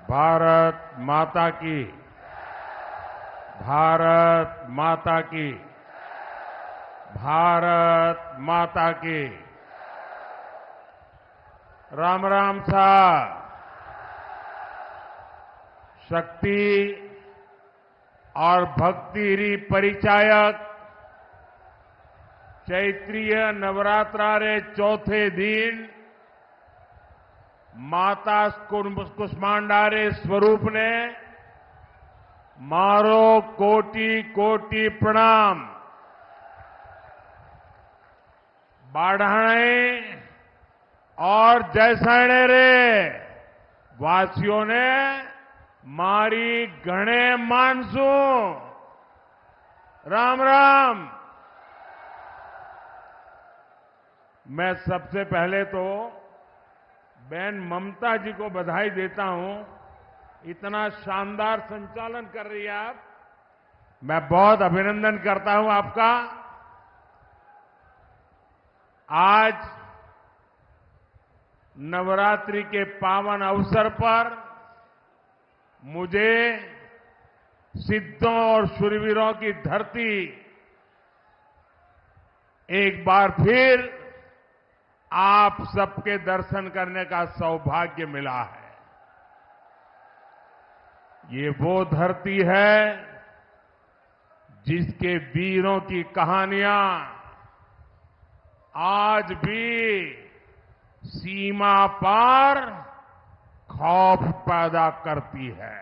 भारत माता की। भारत माता की। भारत माता की। राम राम साहब। शक्ति और भक्ति री परिचायक चैत्रीय नवरात्रा रे चौथे दिन माता कुष्मांडा रे स्वरूप ने मारो कोटि कोटि प्रणाम। बाढ़ाणे और जैसाणे रे वासियों ने मारी घणे मानसू। राम राम। मैं सबसे पहले तो बहन ममता जी को बधाई देता हूं। इतना शानदार संचालन कर रही है आप। मैं बहुत अभिनंदन करता हूं आपका। आज नवरात्रि के पावन अवसर पर मुझे सिद्धों और शूरवीरों की धरती एक बार फिर आप सबके दर्शन करने का सौभाग्य मिला है। ये वो धरती है जिसके वीरों की कहानियां आज भी सीमा पार खौफ पैदा करती है।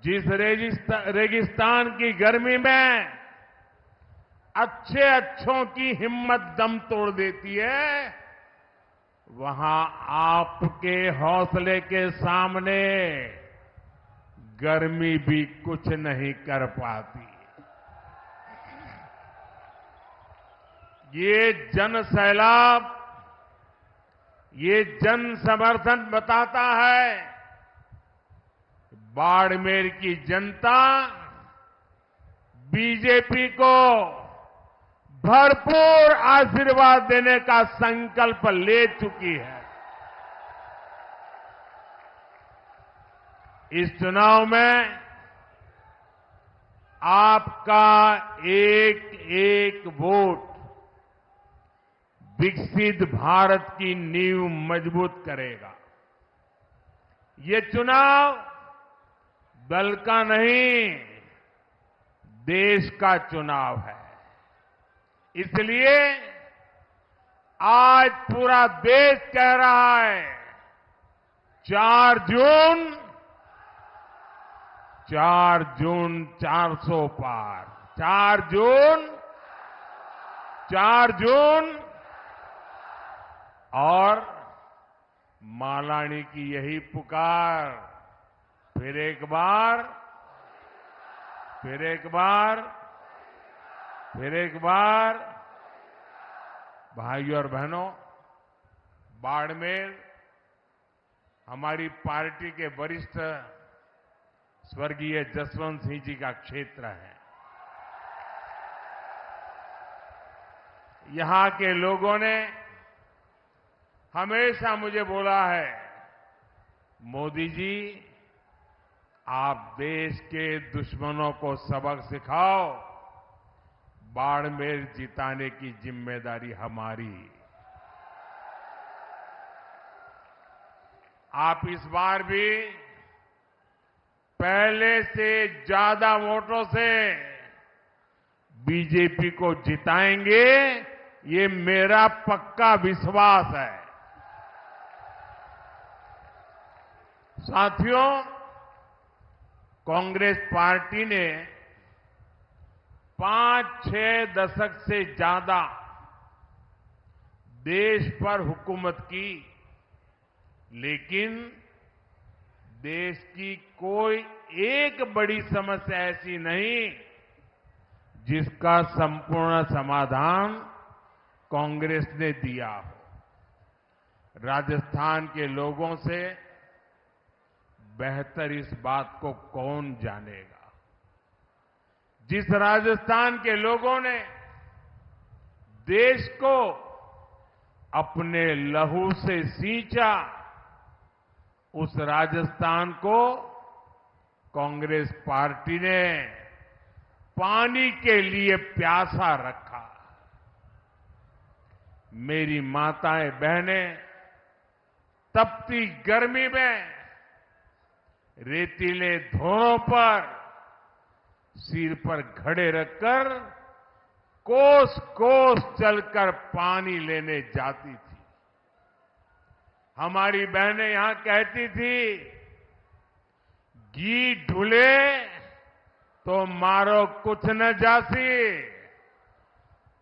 जिस रेगिस्तान की गर्मी में अच्छों की हिम्मत दम तोड़ देती है, वहां आपके हौसले के सामने गर्मी भी कुछ नहीं कर पाती। ये जन सैलाब, ये जन समर्थन बताता है बाड़मेर की जनता बीजेपी को भरपूर आशीर्वाद देने का संकल्प ले चुकी है। इस चुनाव में आपका एक एक वोट विकसित भारत की नींव मजबूत करेगा। ये चुनाव दल का नहीं, देश का चुनाव है। इसलिए आज पूरा देश कह रहा है 4 जून 400 पार। 4 जून और मालानी की यही पुकार। फिर एक बार, फिर एक बार, फिर एक बार। भाइयों और बहनों, बाड़मेर हमारी पार्टी के वरिष्ठ स्वर्गीय जसवंत सिंह जी का क्षेत्र है। यहां के लोगों ने हमेशा मुझे बोला है, मोदी जी आप देश के दुश्मनों को सबक सिखाओ, बाड़मेर जिताने की जिम्मेदारी हमारी। आप इस बार भी पहले से ज्यादा वोटों से बीजेपी को जिताएंगे, ये मेरा पक्का विश्वास है। साथियों, कांग्रेस पार्टी ने 5-6 दशक से ज्यादा देश पर हुकूमत की, लेकिन देश की कोई एक बड़ी समस्या ऐसी नहीं जिसका संपूर्ण समाधान कांग्रेस ने दिया हो। राजस्थान के लोगों से बेहतर इस बात को कौन जानेगा। जिस राजस्थान के लोगों ने देश को अपने लहू से सींचा, उस राजस्थान को कांग्रेस पार्टी ने पानी के लिए प्यासा रखा। मेरी माताएं बहनें तपती गर्मी में रेतीले धोरों पर सिर पर घड़े रखकर कोस कोस चलकर पानी लेने जाती थी। हमारी बहनें यहां कहती थी, घी ढुले तो मारो कुछ न जासी,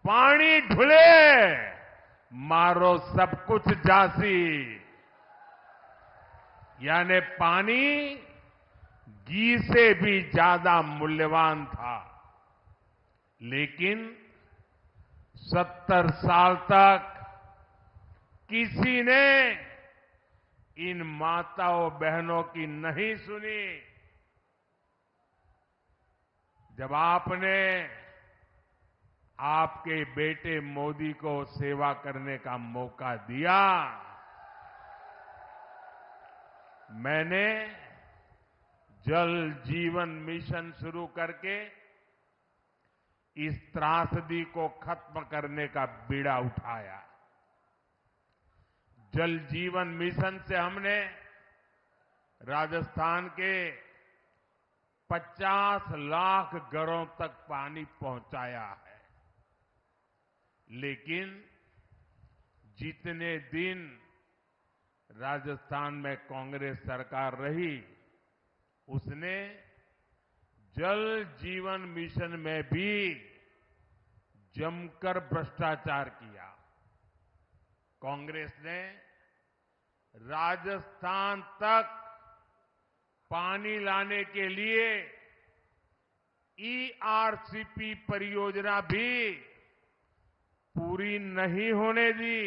पानी ढुले मारो सब कुछ जासी। यानी पानी घी से भी ज्यादा मूल्यवान था। लेकिन 70 साल तक किसी ने इन माताओं बहनों की नहीं सुनी। जब आपने आपके बेटे मोदी को सेवा करने का मौका दिया, मैंने जल जीवन मिशन शुरू करके इस त्रासदी को खत्म करने का बीड़ा उठाया। जल जीवन मिशन से हमने राजस्थान के 50 लाख घरों तक पानी पहुंचाया है। लेकिन जितने दिन राजस्थान में कांग्रेस सरकार रही, उसने जल जीवन मिशन में भी जमकर भ्रष्टाचार किया। कांग्रेस ने राजस्थान तक पानी लाने के लिए ईआरसीपी परियोजना भी पूरी नहीं होने दी।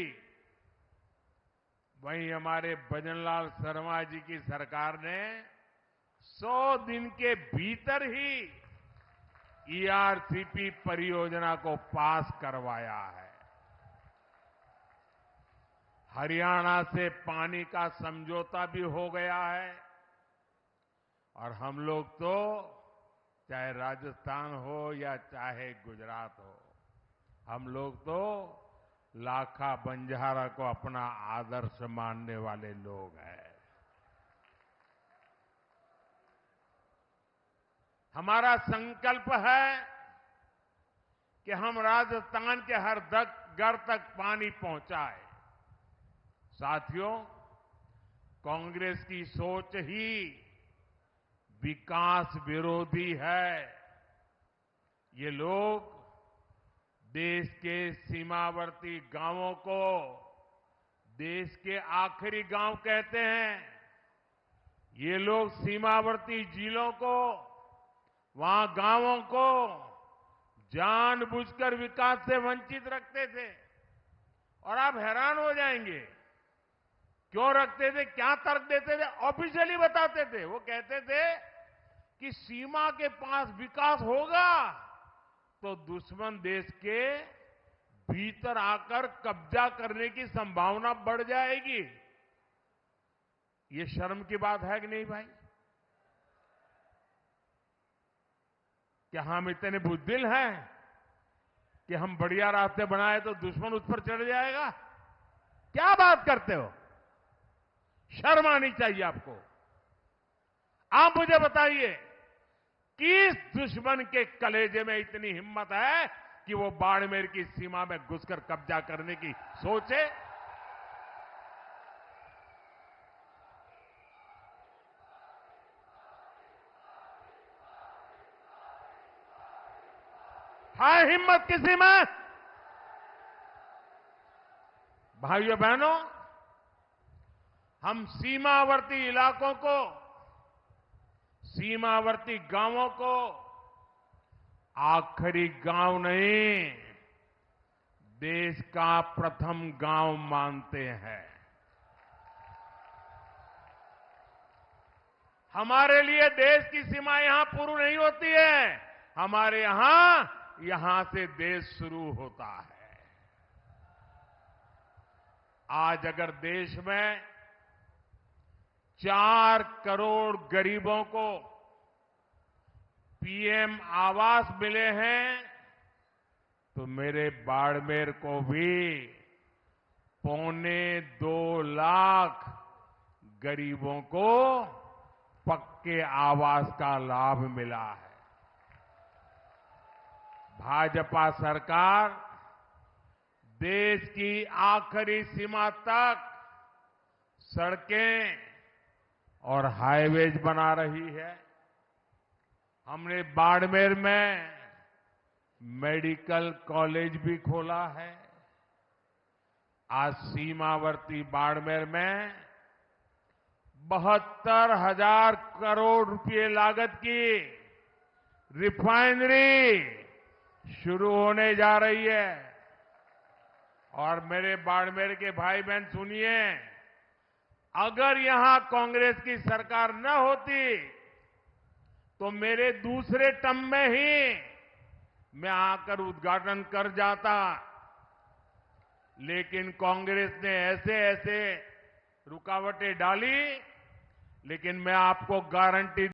वहीं हमारे भजनलाल शर्मा जी की सरकार ने 100 दिन के भीतर ही ईआरसीपी परियोजना को पास करवाया है। हरियाणा से पानी का समझौता भी हो गया है और हम लोग तो चाहे राजस्थान हो या चाहे गुजरात हो, हम लोग तो लाखा बंजारा को अपना आदर्श मानने वाले लोग हैं। हमारा संकल्प है कि हम राजस्थान के हर घर तक पानी पहुंचाए। साथियों, कांग्रेस की सोच ही विकास विरोधी है। ये लोग देश के सीमावर्ती गांवों को देश के आखिरी गांव कहते हैं। ये लोग सीमावर्ती जिलों को, वहां गांवों को जानबूझकर विकास से वंचित रखते थे। और आप हैरान हो जाएंगे, क्यों रखते थे, क्या तर्क देते थे। ऑफिशियली बताते थे, वो कहते थे कि सीमा के पास विकास होगा तो दुश्मन देश के भीतर आकर कब्जा करने की संभावना बढ़ जाएगी। ये शर्म की बात है कि नहीं भाई? क्या हम इतने बुद्धिल हैं कि हम बढ़िया रास्ते बनाए तो दुश्मन उस पर चढ़ जाएगा? क्या बात करते हो? शर्म आनी चाहिए आपको। आप मुझे बताइए, किस दुश्मन के कलेजे में इतनी हिम्मत है कि वो बाड़मेर की सीमा में घुसकर कब्जा करने की सोचे? है हिम्मत किसी में? भाइयों बहनों, हम सीमावर्ती इलाकों को, सीमावर्ती गांवों को आखिरी गांव नहीं, देश का प्रथम गांव मानते हैं। हमारे लिए देश की सीमा यहां पूरी नहीं होती है, हमारे यहां से देश शुरू होता है। आज अगर देश में 4 करोड़ गरीबों को पीएम आवास मिले हैं, तो मेरे बाड़मेर को भी 2.25 लाख गरीबों को पक्के आवास का लाभ मिला है। भाजपा सरकार देश की आखिरी सीमा तक सड़कें और हाईवेज बना रही है। हमने बाड़मेर में मेडिकल कॉलेज भी खोला है। आज सीमावर्ती बाड़मेर में 72,000 करोड़ रुपए लागत की रिफाइनरी शुरू होने जा रही है। और मेरे बाड़मेर के भाई बहन सुनिए, अगर यहां कांग्रेस की सरकार न होती तो मेरे दूसरे टर्म में ही मैं आकर उद्घाटन कर जाता, लेकिन कांग्रेस ने ऐसे ऐसे रुकावटें डाली। लेकिन मैं आपको गारंटी